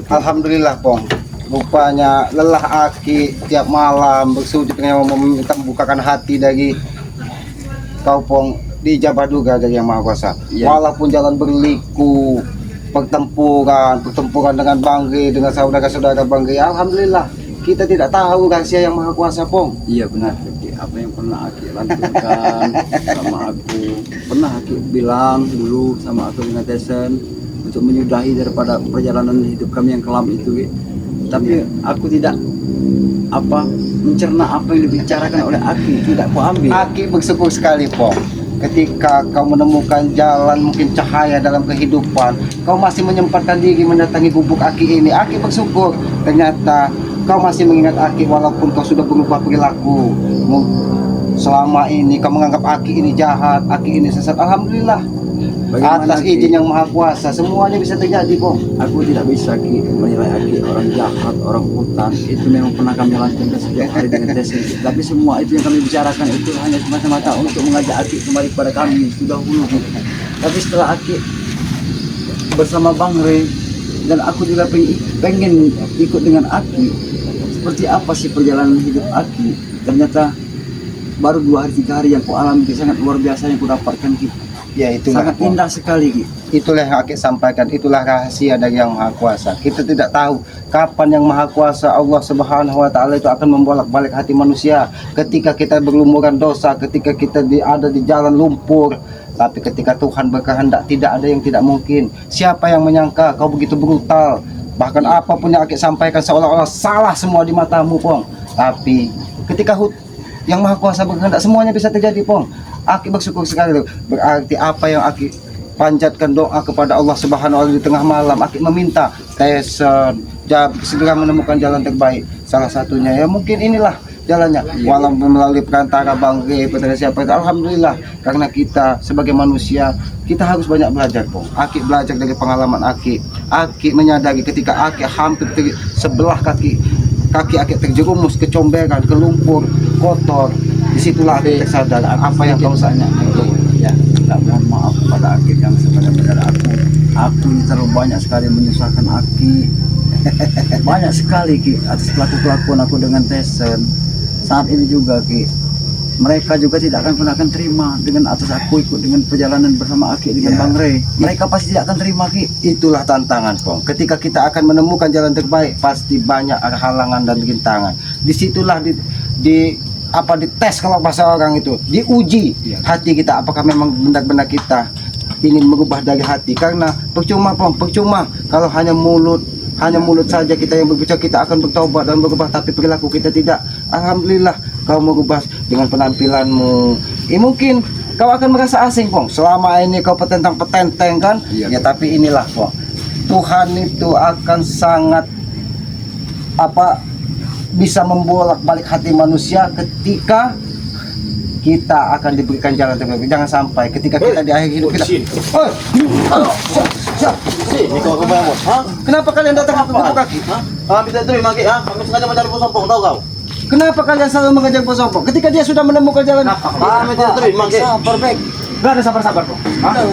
Alhamdulillah Pong. Rupanya lelah Aki tiap malam bersujud dengan meminta membukakan hati dari kau Pong, dijabah juga dari Yang Maha Kuasa. Walaupun jalan berliku, pertempuran dengan Bangre, dengan saudara-saudara Bangre, alhamdulillah kita tidak tahu rahasia Yang Maha Kuasa Pong. Iya benar, Aki. Apa yang pernah Aki lantunkan sama aku, pernah Aki bilang dulu sama aku dengan Tesen untuk menyudahi daripada perjalanan hidup kami yang kelam itu, Ki. Tapi aku tidak mencerna apa yang dibicarakan oleh Aki, tidak ku ambil. Aki bersyukur sekali Pong. Ketika kau menemukan jalan mungkin cahaya dalam kehidupan, kau masih menyempatkan diri mendatangi gubuk Aki ini. Aki bersyukur ternyata kau masih mengingat Aki walaupun kau sudah berubah perilaku. Selama ini kau menganggap Aki ini jahat, Aki ini sesat. Alhamdulillah. Bagaimana, Atas izin Yang Maha Kuasa semuanya bisa terjadi Pong. Aku tidak bisa, Ki, menilai Aki orang jahat, orang hutan. Itu memang pernah kami lanjutkan setiap hari dengan Tesen. Tapi semua itu yang kami bicarakan itu hanya semata-mata untuk mengajak Aki kembali kepada kami sudah dulu, Ki. Tapi setelah Aki bersama Bang Rey dan aku juga pengen ikut dengan Aki, seperti apa sih perjalanan hidup Aki? Ternyata baru 2 hari 3 hari yang ku alami sangat luar biasa yang ku dapatkan, Ki. Ya itulah Sangat Pong. indah sekali, Ki. Itulah yang Aki sampaikan, itulah rahasia dari Yang Maha Kuasa. Kita tidak tahu kapan Yang Maha Kuasa Allah Subhanahu wa taala itu akan membolak-balik hati manusia. Ketika kita berlumuran dosa, ketika kita ada di jalan lumpur, tapi ketika Tuhan berkehendak tidak ada yang tidak mungkin. Siapa yang menyangka kau begitu brutal? Bahkan apapun yang Aki sampaikan seolah-olah salah semua di matamu, Pong. Tapi ketika Yang Maha Kuasa berkehendak semuanya bisa terjadi, Pong. Aki bersyukur sekali loh. Berarti apa yang Aki panjatkan doa kepada Allah Subhanahu wa taala di tengah malam, Aki meminta Tesen segera menemukan jalan terbaik. Salah satunya ya mungkin inilah jalannya. Walaupun melalui perantara Bang Rey, perantara siapa itu, alhamdulillah karena kita sebagai manusia kita harus banyak belajar, Pong. Aki belajar dari pengalaman Aki. Aki menyadari ketika Aki hampir sebelah kaki Aki terjerumus ke comberan, ke lumpur kotor. Disitulah Aki tersadar apa yang kau tanya. Ya, tak mohon maaf kepada Aki yang sebenarnya aku ini terlalu banyak sekali menyusahkan Aki. Banyak sekali, Ki, atas kelakuan aku dengan Tesen. Saat ini juga, Ki, mereka juga tidak akan pernah terima dengan atas aku ikut dengan perjalanan bersama Aki dengan Bang Rey. Mereka pasti tidak akan terima, Ki. Itulah tantangan, Pong. Ketika kita akan menemukan jalan terbaik, pasti banyak halangan dan rintangan. Disitulah dites kalau bahasa orang itu, diuji hati kita, apakah memang benar-benar kita ingin merubah dari hati. Karena percuma, Pong, percuma kalau hanya mulut saja kita yang berbicara, kita akan bertobat dan berubah, tapi perilaku kita tidak. Alhamdulillah kau merubah dengan penampilanmu. Mungkin kau akan merasa asing, Pong. Selama ini kau petentang-petenteng kan? Ya tapi inilah, Pong, Tuhan itu akan sangat bisa membolak-balik hati manusia ketika kita akan diberikan jalan terbaik. Jangan sampai ketika kita di akhir hidup kita. Ini kau kebayang, Bos? Hah? Kenapa kalian datang ke gubuk kaki? Bisa terima, Ki, ha? Kami sengaja mencari Bos Sompong, tahu kau? Kenapa kalian selalu mengejar Bos Sompong? Ketika dia sudah menemukan jalan. Kami tidak terima, Ki. Sabar, Bek. Gak ada sabar-sabar, Bang.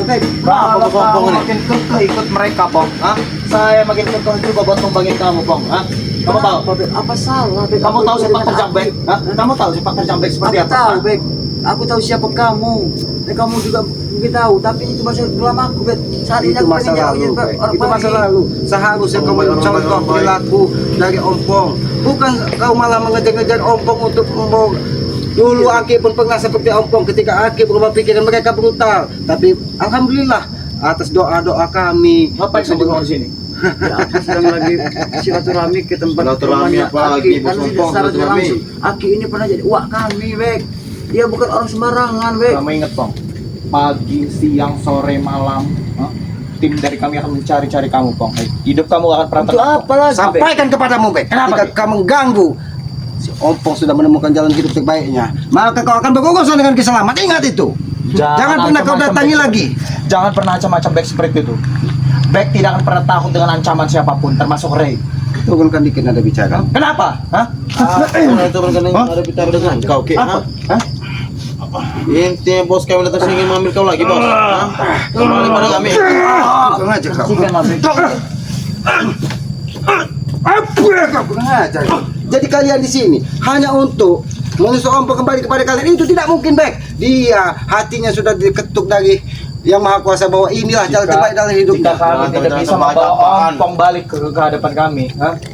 Bek. Berapa Bos Sompong ini? Makin kekeh ikut mereka, Bang. Hah? Saya makin kekeh juga buat membangkit kamu, Bang. Hah? Kamu tahu? Apa salah, Bek? Kamu tahu sepak terjang Bek? Hah? Kamu tahu sepak terjang Bek seperti Aku apa? tahu, Hah? Bek. Aku tahu siapa kamu. Dan kamu juga mungkin tahu, tapi itu masa kelam aku, Bek. Saat ini Itu aku masa pengen lalu, jauhin Bek. orang Itu masa baik. lalu. Seharusnya kau mencontoh perilaku dari Ompong. Bukan kau malah mengejar-ngejar Ompong untuk membawa. Dulu Aki pun pernah seperti Ompong. Ketika Aki berubah pikiran, mereka brutal. Tapi alhamdulillah atas doa-doa kami. Ngapain kamu bengong di sini? Ya, aku sedang lagi silaturahmi ke tempat Silaturahmi rumahnya apa Aki. lagi, Bos Karena Sompong, tidak secara silaturahmi? langsung Aki ini pernah jadi uak kami, Bek. Dia bukan orang sembarangan, Bek. Kamu ingat, Bang? Pagi, siang, sore, malam, tim dari kami akan mencari-cari kamu, Bang. Hidup kamu akan pernah Untuk tenang. apa lagi, Bek? Sampaikan kepadamu, Bek. Kenapa, Jika Bek? kau mengganggu, si Ompong sudah menemukan jalan hidup terbaiknya, maka kau akan berurusan dengan keselamat. Ingat itu. Jangan pernah kau macam-macam, datangi Bek. lagi. Jangan pernah macam-macam Bek seperti itu. Bek tidak akan pernah takut dengan ancaman siapapun, termasuk Rey. Turunkan dikit nada bicara. Kenapa? Hah? Itu berkenan ada bicara dengan kau, Ki. Apa? Hah? Intinya bos kami datang sini ingin mengambil kau lagi, Bos. Hah? Kembali pada kami. Sengaja kau. Hentikanlah, Bek. Apa kurang ajar. Jadi kalian di sini hanya untuk menusuk ompong kembali kepada kalian, itu tidak mungkin, Bek. Dia hatinya sudah diketuk dari Yang Maha Kuasa bahwa inilah jalan terbaik dalam hidupnya. Jika kami tidak Jalan bisa terbaik membawa apaan? ompong balik ke hadapan kami,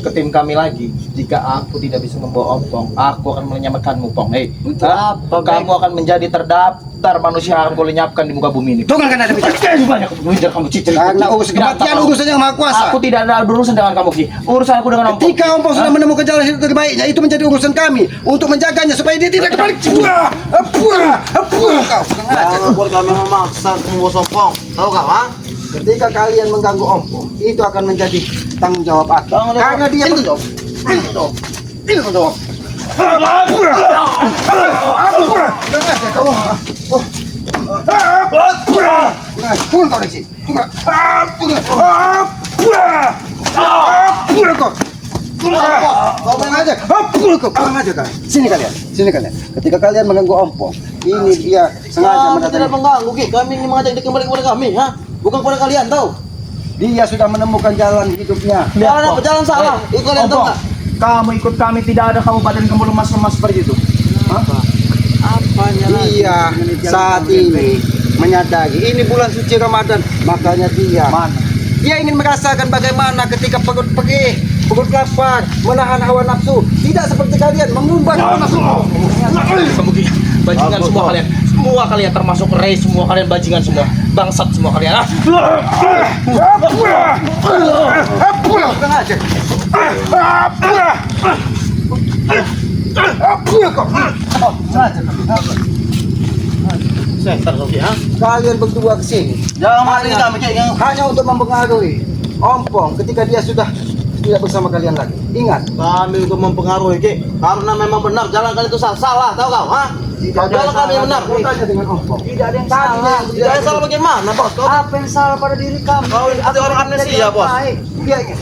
ke tim kami lagi. Jika aku tidak bisa membawa ompong, aku akan menyelamatkanmu, Pong. Untuk apa, Kamu akan menjadi terdaftar manusia yang aku lenyapkan di muka bumi ini. Tunggu kan ada bicara. Banyak mengejar kamu cicil. Karena urusan kematian urusan Yang Maha Kuasa. Aku tidak ada urusan dengan kamu, Ki. Urusan aku dengan ompong. Ketika ompong sudah menemukan jalan hidup terbaiknya, itu menjadi urusan kami untuk menjaganya supaya dia tidak kembali. Jangan buat kami memaksa membawa sompong. Tahu kau, ha? Ketika kalian mengganggu ompong, itu akan menjadi tanggung jawab aku. Karena dia Sini kalian. Ketika kalian mengganggu ompong, ini dia sengaja Kami tidak mengganggu, Ki. Kami ingin mengajak dia kembali kepada kami, ha? Bukan kepada kalian, tahu? Dia sudah menemukan jalan hidupnya. Jalan apa? Jalan salah. Itu kalian tahu Ompong, nggak? kamu ikut kami, tidak ada kamu badan kamu lemas-lemas seperti itu. Apanya lagi? Dia saat ini menyadari ini bulan suci Ramadan, makanya dia ingin merasakan bagaimana ketika perut perih, perut lapar, menahan hawa nafsu. Tidak seperti kalian mengumbar hawa nafsu. Kamu Ki, bajingan semua kalian. Semua kalian termasuk Ray, semua kalian bajingan semua. Bangsat semua kalian. Kurang ajar. Sebentar, kau, Ki, ha? Kalian berdua kesini Jangan mati kami, Ki. hanya untuk mempengaruhi ompong ketika dia sudah tidak bersama kalian lagi. Ingat, Kami untuk mempengaruhi, Ki. Karena memang benar jalan kalian itu salah, tahu kau, ha? Jalan kami yang benar. bertanya dengan ompong. Tidak ada yang salah. Tidak ada salah bagaimana, Bos? Kau Apa yang salah pada diri kamu? Kau seperti orang amnesia, Bos. Dia ingin.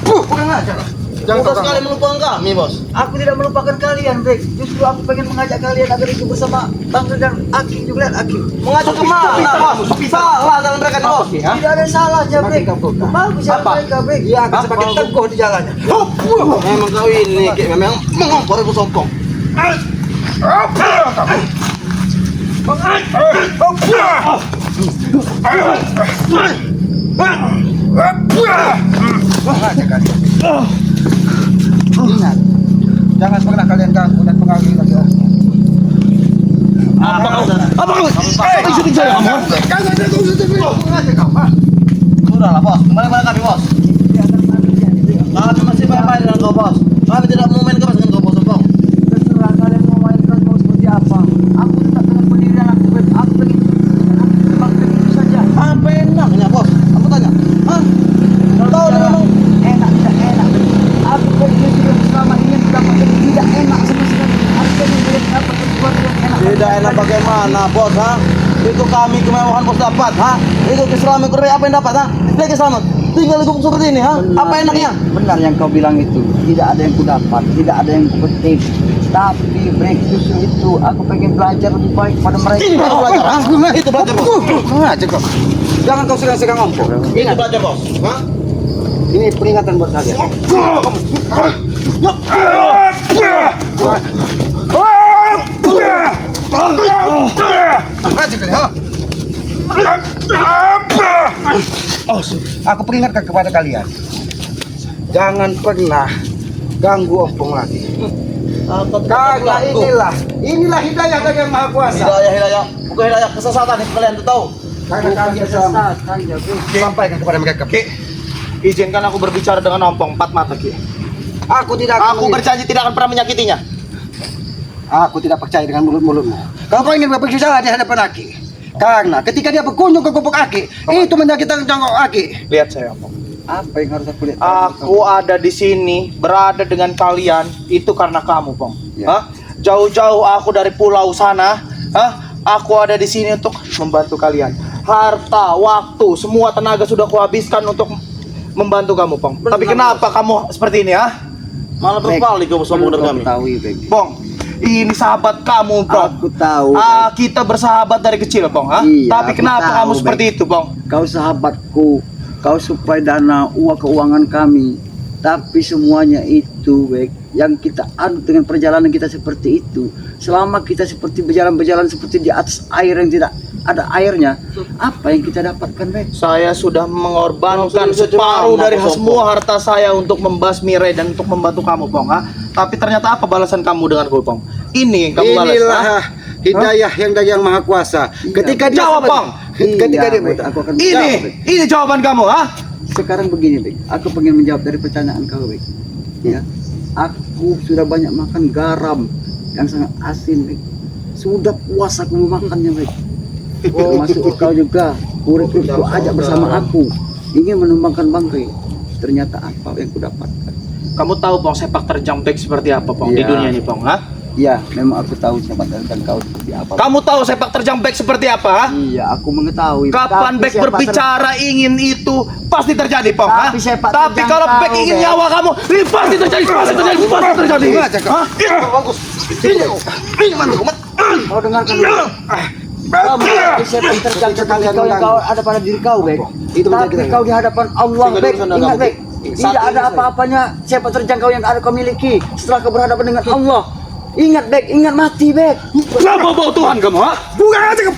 Kurang ajar. Jangan mudah kau sekali melupakan kami, Bos. Aku tidak melupakan kalian, Bek. Justru aku pengen mengajak kalian agar hidup bersama Bangsa dan Aki juga, lihat Aki. Mengajak kemana, Bos? Salah jalan mereka, Bos. Tidak ada yang salahnya, Bek. Makin kau bodoh. Bagus jalan mereka, Bek. Dia akan semakin teguh di jalannya. Memang kau ini, Ki. Memang mengompor itu sompong. Ingat, jangan pernah kalian ganggu dan pengaruhi lagi ompong. Apa kau? Sudahlah, Bos. Kembali kepada kami, Bos. Kami masih baik-baik dengan kau, Bos. Kami tidak mau main keras dengan kau, Bos sompong. Terserah kalian mau main keras mau seperti apa. Aku tetap dengan pendirian aku, Bek. Aku pengen memang begitu saja. Apa enaknya, Bos? Aku tanya. Hah? Tahu dia memang Enak, tidak enak, Bek. Aku pengen hidup selama ini mendapatkan tidak enak sama sekali. Aku pengen mendapatkan sesuatu yang enak. tidak enak bagaimana, Bos, ha? Itu kami kemewahan Bos dapat, ha? Itu keselamatan Korea apa yang dapat, ha? Dia selamat. Tinggal hidup seperti ini, ha? Apa enaknya? Benar yang kau bilang itu. Tidak ada yang ku dapat, tidak ada yang ku petik. Tapi Bek, justru itu aku pengen belajar lebih baik pada mereka. Ini baru belajar, ha? Itu belajar, Bos. Aja kau. Jangan kau segang-segang ompong. Itu belajar, Bos. Ha? Ini peringatan buat kalian. Aja kalian, ha? Aku peringatkan kepada kalian, jangan pernah ganggu ompong lagi. Karena inilah hidayah dari Yang Maha Kuasa. Hidayah. Bukan hidayah kesesatan itu kalian tuh tahu. Karena kalian selamat. Sampaikan kepada mereka. Ki, izinkan aku berbicara dengan ompong empat mata, Ki. Aku tidak Aku berjanji tidak akan pernah menyakitinya. Aku tidak percaya dengan mulut-mulutmu. Kau ingin berbicara di hadapan Aki. Karena ketika dia berkunjung ke gubuk Aki, itu menyakitkan jangkau Aki. Lihat saya, ompong. Apa yang harus aku lihat? Aku ada di sini, berada dengan kalian, itu karena kamu, Pong. Ya. Hah? Jauh-jauh aku dari pulau sana, aku ada di sini untuk membantu kalian. Harta, waktu, semua tenaga sudah kuhabiskan untuk membantu kamu, Pong. Tapi kenapa kamu seperti ini, Malah berbalik kau sombong dari kami. Tahu, Bek. Pong, ini sahabat kamu, Pong. Aku tahu. Kita bersahabat dari kecil, Pong. Iya, Tapi aku kenapa tahu, kamu seperti itu, Pong? Kau sahabatku, kau suplai dana keuangan kami. Tapi semuanya itu, Bek, yang kita anu dengan perjalanan kita seperti itu, selama kita seperti berjalan seperti di atas air yang tidak ada airnya, apa yang kita dapatkan, Bek? Saya sudah mengorbankan separuh dari semua harta saya untuk membasmi Ray dan untuk membantu kamu, Pong. Ha? Tapi ternyata apa balasan kamu dengan gue, Pong? Ini yang kamu balas. Inilah hidayah yang dari Yang Maha Kuasa. Ketika dia Jawab, Pong. ketika dia Bek, aku akan Ini, menjawab, Bek. ini jawaban kamu, ha? Sekarang begini, Bek, aku pengen menjawab dari pertanyaan kau, Bek. Ya, aku sudah banyak makan garam yang sangat asin, Bek. Sudah puas aku memakannya, Bek. Masuk kau juga, kurekrut kau ajak bersama aku, ingin menumbangkan bangkai. Ternyata apa yang kudapatkan? Kamu tahu, Pong, sepak terjang back seperti apa, Pong, di Iya. dunia ini, Pong, ha? Iya, memang aku tahu siapa dan kau seperti apa. Kamu tahu sepak terjang back seperti apa, ha? Iya, aku mengetahui. Kapan Tapi back siapa berbicara ingin itu pasti terjadi, Pong, ha? Tapi sepak Tapi terjang kalau kau, back ingin Bek. nyawa kamu, ini pasti terjadi, pasti terjadi, pasti terjadi. Hah? bagus. Ini mana umat? Kau dengarkan dulu. Kamu tapi sepak terjang seperti kau yang kau ada pada diri kau, Bek. Itu Tapi kita. kau di hadapan Allah, Tinggal Bek. urusan dalam Ingat, hati. Bek. Tidak ada apa-apanya sepak terjang kau yang ada kau miliki setelah kau berhadapan dengan Allah. Ingat, Bek. Ingat mati, Bek. Kenapa bawa Tuhan kamu, ha? Bukan aja ke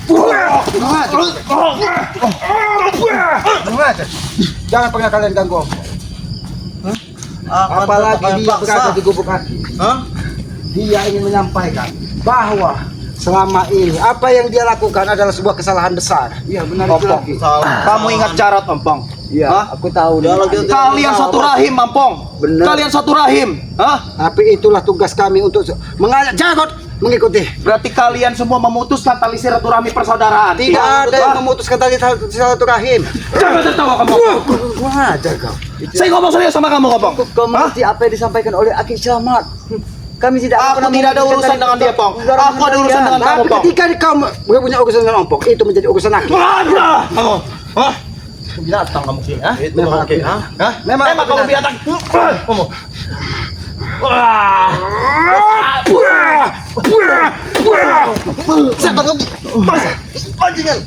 Jangan pernah kalian ganggu Om. Apalagi dia berada di gubuk hati. Dia ingin menyampaikan bahwa selama ini apa yang dia lakukan adalah sebuah kesalahan besar. Iya, benar itu Ompong, lagi. kamu ingat Jarot, Ompong? Iya, Hah? aku tahu. Kalian satu rahim, Ompong. Benar. Kalian satu rahim, ha? Tapi itulah tugas kami untuk mengajak Jarot mengikuti. Berarti kalian semua memutuskan tali silaturahmi persaudaraan. Tidak ada yang memutuskan tali silaturahim. Jangan tertawa kamu. Kurang ajar kau. Saya ngomong serius sama kamu, Ompong. Kau mengerti apa yang disampaikan oleh Aki Selamat? Kami tidak Aku pernah tidak ada menginginkan urusan dari- dengan dia, Pong. dari Aku ada urusan kalian. dengan kamu, Tapi Pong. ketika kau punya urusan dengan Ompong, itu menjadi urusan aku. Ada. Kamu, hah? Binatang kamu sih, ha? Memang aku. Hah? Memang Memang aku kamu binatang. Kamu. Wah. Siapa kau? Bajingan.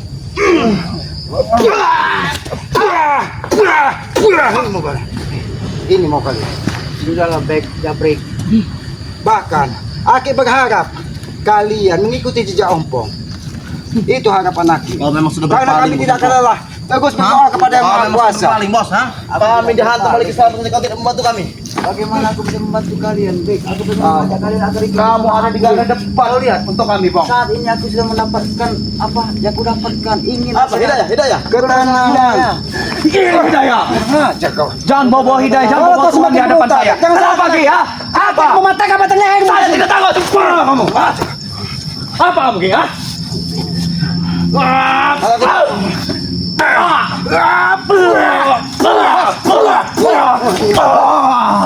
Ini mau kali. Sudahlah, Bek, Jabrik. Bahkan Aki berharap kalian mengikuti jejak Ompong. Itu harapan Aki. Oh, memang sudah Karena kami tidak akan lelah. Terus berdoa kepada Yang Maha Kuasa. Paling bos, ha? Kami dihantam oleh Islam untuk kau tidak membantu kami. Bagaimana aku bisa membantu kalian, Bek? Aku bisa mengajak kalian agar ikut. Kamu ada di garda depan, lihat untuk kami, Pong. Saat ini aku sudah mendapatkan apa yang aku dapatkan. Ingin Apa? Hidayah. Ketenangan. Hidayah. Aja kau. Jangan bawa hidayah, jangan bawa Tuhan di hadapan saya. Jangan Apa lagi, ya? Apa? Mematakan matanya air. Saya tidak tahu. Apa kamu? Ha? Apa kamu, Ki? Ha?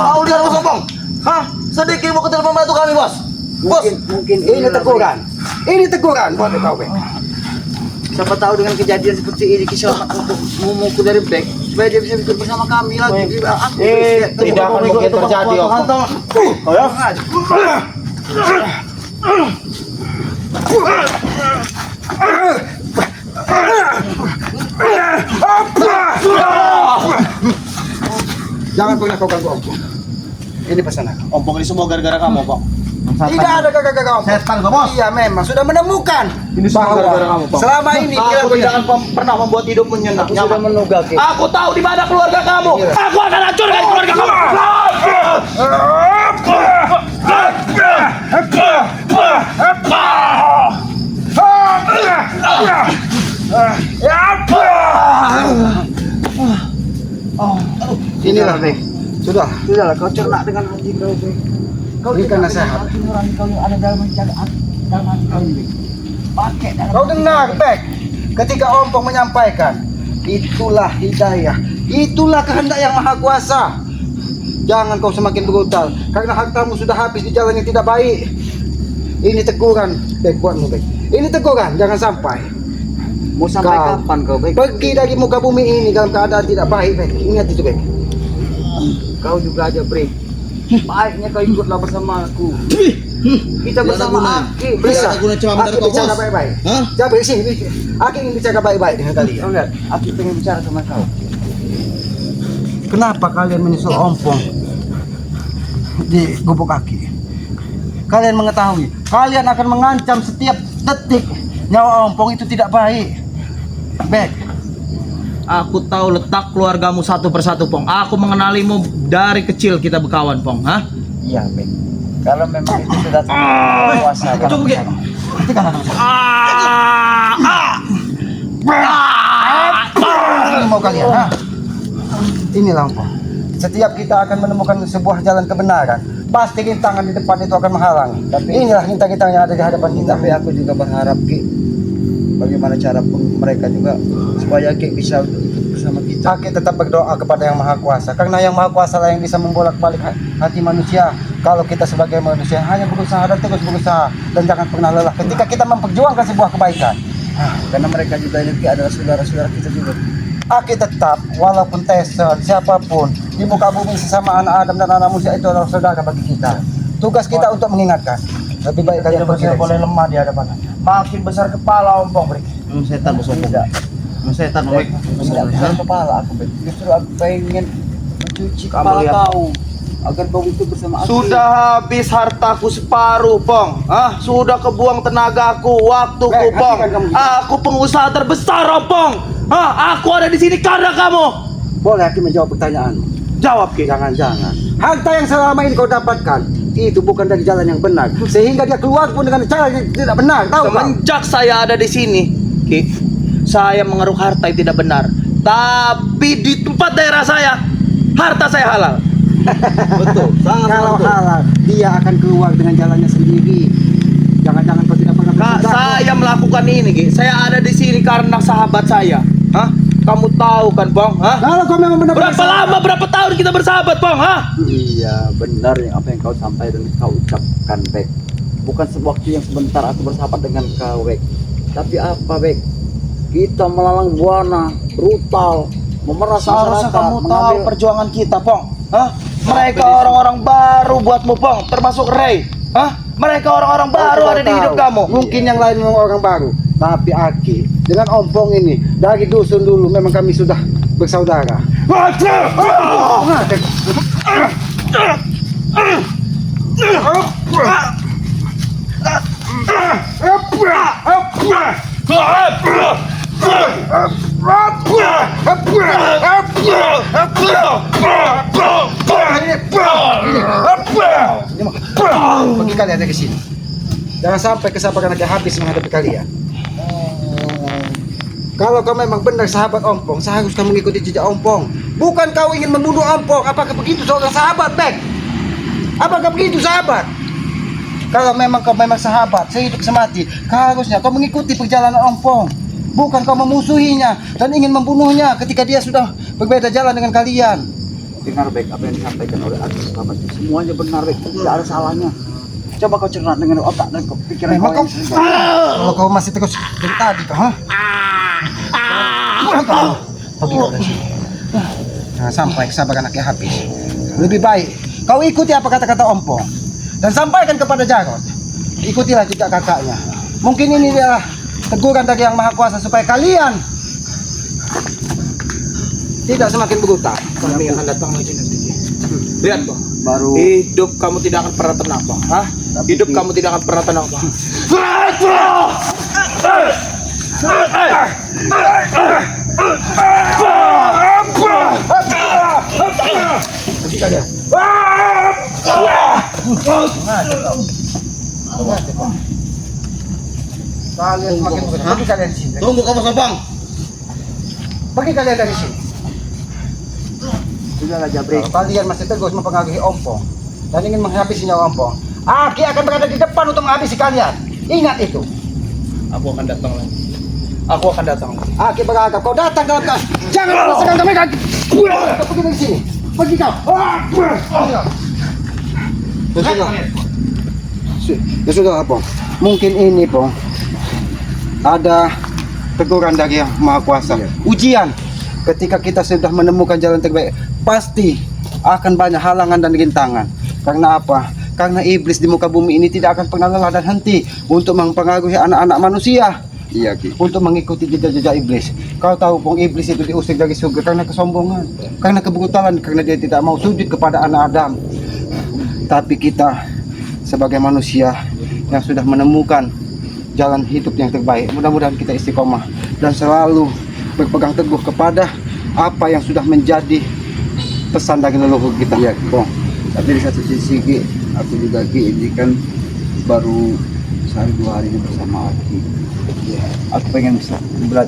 Kau lihat bos Ompong. Hah? Sedikit mau ketemu membantu kami, Bos. Bos. Mungkin Ini teguran. Ini teguran buat kau, Bek. Siapa tahu dengan kejadian seperti ini Ki Selamat untuk memukul dari Bek supaya dia bisa ikut bersama kami lagi. Aku Tidak akan mungkin terjadi, Om. Oh ya. Jangan pernah kau ganggu Ompong. Ini pesan aku. Ompong ini semua gara-gara kamu, Ompong. Tidak ada gagal Ompong. Setan kau, Bos. Iya memang sudah menemukan. Ini semua gara-gara kamu, Pong. Selama ini Aku tidak akan pernah membuat hidupmu nyenyak. sudah nyaman. menunggu, Ki. Aku tahu di mana keluarga kamu. Aku akan hancurkan keluarga kamu. Inilah Bek. Sudah. Sudahlah, kau cernak dengan hati kau, Bek. Kau Berikan tidak nasihat. hati nurani kau yang ada dalam menjaga hati dalam hati kau ini, Bek. Pakai dalam Kau dengar, Bek. Ketika Ompong menyampaikan, itulah hidayah, itulah kehendak Yang Maha Kuasa. Jangan kau semakin brutal, karena hartamu sudah habis di jalan yang tidak baik. Ini teguran, Bek, buatmu, Bek. Ini teguran, jangan sampai. mau sampai Kau. kapan kau, Bek? Pergi dari muka bumi ini dalam keadaan tidak baik, Bek. Ingat itu, Bek. Kau juga aja, Bek. Baiknya kau ikutlah bersama aku. Kita bersama Aki. Bisa. Tidak ada guna cuma Aki kau, bicara Bos. baik-baik. Hah? Jabir, sini. Aki ingin bicara baik-baik dengan kalian. Kau lihat, Aki pengen bicara sama kau. Kenapa kalian menyusul Ompong di gubuk kaki. Kalian mengetahui, kalian akan mengancam setiap detik nyawa ompong itu tidak baik. Bek, Aku tahu letak keluargamu satu persatu, Pong. Aku mengenalimu dari kecil kita berkawan, Pong. Hah? Iya, Bek. Kalau memang itu sudah kuasa kan. Coba Ge. ini mau kalian, ha? Inilah ompong. Setiap kita akan menemukan sebuah jalan kebenaran, pasti rintangan di depan itu akan menghalangi. Tapi inilah rintangan yang ada di hadapan kita. Tapi aku juga berharap Ki, bagaimana cara mereka juga supaya Ki bisa ikut bersama kita. Aki tetap berdoa kepada Yang Maha Kuasa, karena Yang Maha Kuasa lah yang bisa membolak-balik hati manusia. Kalau kita sebagai manusia hanya berusaha dan terus berusaha dan jangan pernah lelah ketika kita memperjuangkan sebuah kebaikan. Karena mereka juga ini Ki adalah saudara-saudara kita juga. Aki tetap, walaupun Tyson, siapapun di muka bumi sesama anak Adam dan anak manusia itu adalah saudara bagi kita. Tugas kita untuk mengingatkan. Lebih baik kalian tidak boleh lemah di hadapan. Makin besar kepala, Ompong, Brik. Setan bersombong. Setan Bek. Tidak besar kepala aku Bek. Justru aku pengen mencuci kepala lihat. kau agar kau itu bersama aku. Sudah habis hartaku separuh, Pong. Sudah kebuang tenagaku, waktuku, Bek, Pong. hatikan kamu. Aku pengusaha terbesar, Pong. Aku ada di sini karena kamu. Boleh Aki menjawab pertanyaan? Jawab, Ki. Jangan-jangan harta yang selama ini kau dapatkan itu bukan dari jalan yang benar, sehingga dia keluar pun dengan cara yang tidak benar. Tahu kau? Semenjak saya ada di sini, Ki, saya mengeruk harta yang tidak benar. Tapi di tempat daerah saya, harta saya halal. Betul. Sangat Kalau betul. halal, dia akan keluar dengan jalannya sendiri. Jangan-jangan kau tidak pernah Kak, bersedekah. saya melakukan ini, Ki. Saya ada di sini karena sahabat saya. Kamu tahu kan, Bang? Kalau kau memang benar-benar Berapa lama, berapa tahun kita bersahabat, Bang? Iya, benar yang apa yang kau sampaikan dan kau ucapkan, Bek. Bukan sebuah waktu yang sebentar aku bersahabat dengan kau, Bek. Tapi apa, Bek? Kita melalang buana, brutal, memeras Seharusnya masyarakat, kamu tahu mengambil- perjuangan kita, Pong. Mereka orang-orang baru buatmu, Pong. Termasuk Ray. Mereka orang-orang baru ada di hidup kamu. Mungkin yang lain memang orang baru, tapi Aki dengan ompong ini dari dusun dulu memang kami sudah bersaudara. Bagi kalian dari sini, jangan sampai kesabaran Aki habis menghadapi kalian. Kalau kau memang benar sahabat ompong, seharusnya kau mengikuti jejak ompong. Bukan kau ingin membunuh ompong. Apakah begitu seorang sahabat, Bek? Apakah begitu sahabat? Kalau memang kau memang sahabat, sehidup semati, harusnya kau mengikuti perjalanan ompong. Bukan kau memusuhinya dan ingin membunuhnya ketika dia sudah berbeda jalan dengan kalian. Dengar, Bek, apa yang disampaikan oleh aku sahabat. Semuanya benar, Bek. Tidak ada salahnya. Coba kau cerna dengan otak dan kau pikiran Memang kau, yang segar. kalau kau masih terus dari tadi, kau, pergi kau dari sini. Nah, sampai kesabaran Aki habis. Lebih baik kau ikuti apa kata-kata ompong dan sampaikan kepada Jarod. Ikutilah jejak kakaknya. Mungkin ini adalah teguran dari Yang Maha Kuasa supaya kalian tidak semakin berutang. Kami akan datang lagi nanti. Lihat, Bang. Baru Hidup kamu tidak akan pernah tenang, Bang. Hidup kamu tidak akan pernah tenang, Bang. Pergi kalian. Kalian semakin berutang. Pergi kalian di sini. Tunggu kamu, Bang. Pergi kalian dari sini. sudahlah Jabrik. Kalau kalian masih terus mempengaruhi ompong dan ingin menghabisi nyawa ompong, Aki akan berada di depan untuk menghabisi kalian. Ingat itu. Aku akan datang lagi. Aku akan datang lagi. Aki beragam. Kau datang dalam keadaan. Jangan merasakan kami kan. Kau pergi dari sini. Pergi kau. Ya sudah, Pong. Mungkin ini, Pong, ada teguran dari Yang Maha Kuasa. Ujian. Ketika kita sudah menemukan jalan terbaik, pasti akan banyak halangan dan rintangan. Karena apa? Karena iblis di muka bumi ini tidak akan pernah lelah dan henti untuk mempengaruhi anak-anak manusia. Iya Ki. Untuk mengikuti jejak-jejak iblis. Kau tahu, Pong, iblis itu diusir dari surga karena kesombongan, karena kebrutalan, karena dia tidak mau sujud kepada anak Adam. Tapi kita sebagai manusia yang sudah menemukan jalan hidup yang terbaik, mudah-mudahan kita istiqomah dan selalu berpegang teguh kepada apa yang sudah menjadi pesan dari leluhur kita. Iya, Bang. Tapi di satu sisi Ki, aku juga Ki, ini kan baru sehari 2 hari ini bersama Aki. Ya, aku pengen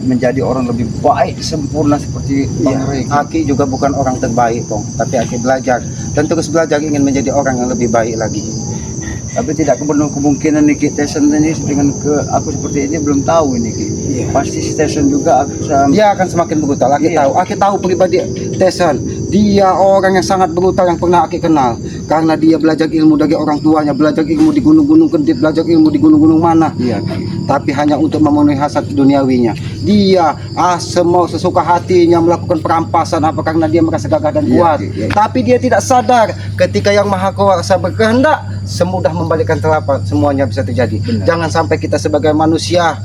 menjadi orang lebih baik, sempurna seperti Bang Ray. Aki juga bukan orang terbaik, Pong, tapi Aki belajar dan terus belajar ingin menjadi orang yang lebih baik lagi. Tapi tidak kepenuh kemungkinan nih Ki, Tyson ini dengan ke aku seperti ini belum tahu ini Ki. Iya. Pasti si Tyson juga Dia akan semakin brutal. Aki tahu pribadi Tyson. Dia orang yang sangat brutal yang pernah Aki kenal. Karena dia belajar ilmu dari orang tuanya, belajar ilmu di gunung-gunung Kendit, belajar ilmu di gunung-gunung mana. Iya Ki. Tapi hanya untuk memenuhi hasrat duniawinya. Dia semau sesuka hatinya melakukan perampasan apa karena dia merasa gagah dan Iya, kuat. iya. Tapi dia tidak sadar ketika Yang Maha Kuasa berkehendak, semudah membalikkan telapak semuanya bisa terjadi. Benar. Jangan sampai kita sebagai manusia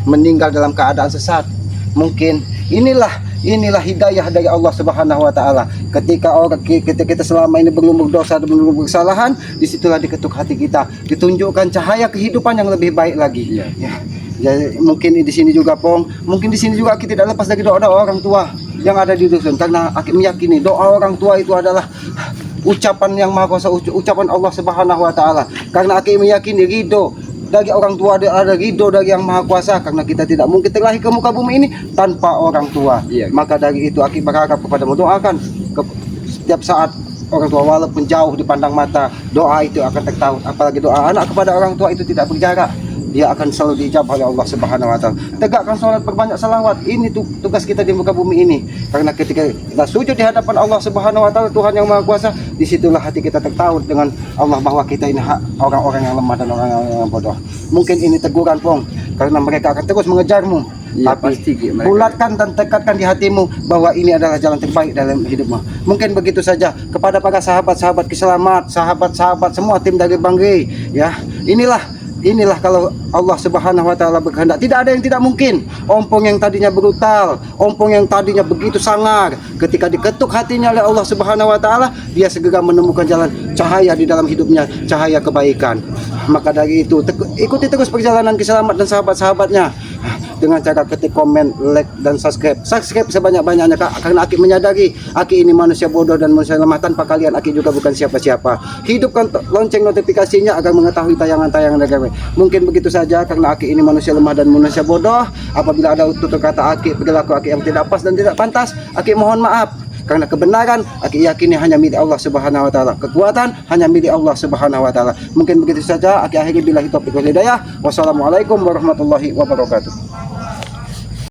meninggal dalam keadaan sesat. Mungkin inilah hidayah dari Allah Subhanahu wa taala. Ketika kita selama ini berlumur dosa dan berlumur kesalahan, disitulah diketuk hati kita, ditunjukkan cahaya kehidupan yang lebih baik lagi. Iya. Ya. Jadi mungkin di sini juga Pong, mungkin di sini juga kita tidak lepas dari doa orang tua yang ada di dusun, karena Aki meyakini doa orang tua itu adalah ucapan yang maha kuasa, ucapan Allah Subhanahu wa taala. Karena Aki meyakini ridho dari orang tua ada ridho dari Yang Maha Kuasa, karena kita tidak mungkin terlahir ke muka bumi ini tanpa orang tua. Iya. Maka dari itu Aki berharap kepada doakan setiap saat orang tua walaupun jauh dipandang mata, doa itu akan tertahu. Apalagi doa anak kepada orang tua itu tidak berjarak. Dia akan selalu diijabah oleh Allah Subhanahu wa taala. Tegakkan salat, perbanyak salawat. Ini tugas kita di muka bumi ini. Karena ketika kita sujud di hadapan Allah Subhanahu wa taala, Tuhan yang Maha Kuasa, disitulah hati kita tertaut dengan Allah bahwa kita ini orang-orang yang lemah dan orang-orang yang bodoh. Mungkin ini teguran, Pong, karena mereka akan terus mengejarmu. Iya, Tapi pasti, Ki, mereka. bulatkan dan tekadkan di hatimu bahwa ini adalah jalan terbaik dalam hidupmu. Mungkin begitu saja kepada para sahabat-sahabat Kiselamat, sahabat-sahabat semua tim dari Bang Ray, ya. Inilah kalau Allah Subhanahu wa taala berkehendak, tidak ada yang tidak mungkin. Ompong yang tadinya brutal, ompong yang tadinya begitu sangar, ketika diketuk hatinya oleh Allah Subhanahu wa taala, dia segera menemukan jalan cahaya di dalam hidupnya, cahaya kebaikan. Maka dari itu ikuti terus perjalanan Kiselamat dan sahabat-sahabatnya dengan cara ketik komen, like dan subscribe sebanyak-banyaknya, karena Aki menyadari Aki ini manusia bodoh dan manusia lemah. Tanpa kalian Aki juga bukan siapa-siapa. Hidupkan lonceng notifikasinya agar mengetahui tayangan-tayangan dari kami. Mungkin begitu saja, karena Aki ini manusia lemah dan manusia bodoh. Apabila ada tutur kata Aki, perilaku Aki yang tidak pas dan tidak pantas, Aki mohon maaf. Karena kebenaran Aki yakini hanya milik Allah Subhanahu wa taala. Kekuatan hanya milik Allah Subhanahu wa taala. Mungkin begitu saja Aki akhiri, billahi taufiq wal hidayah. Wassalamualaikum warahmatullahi wabarakatuh.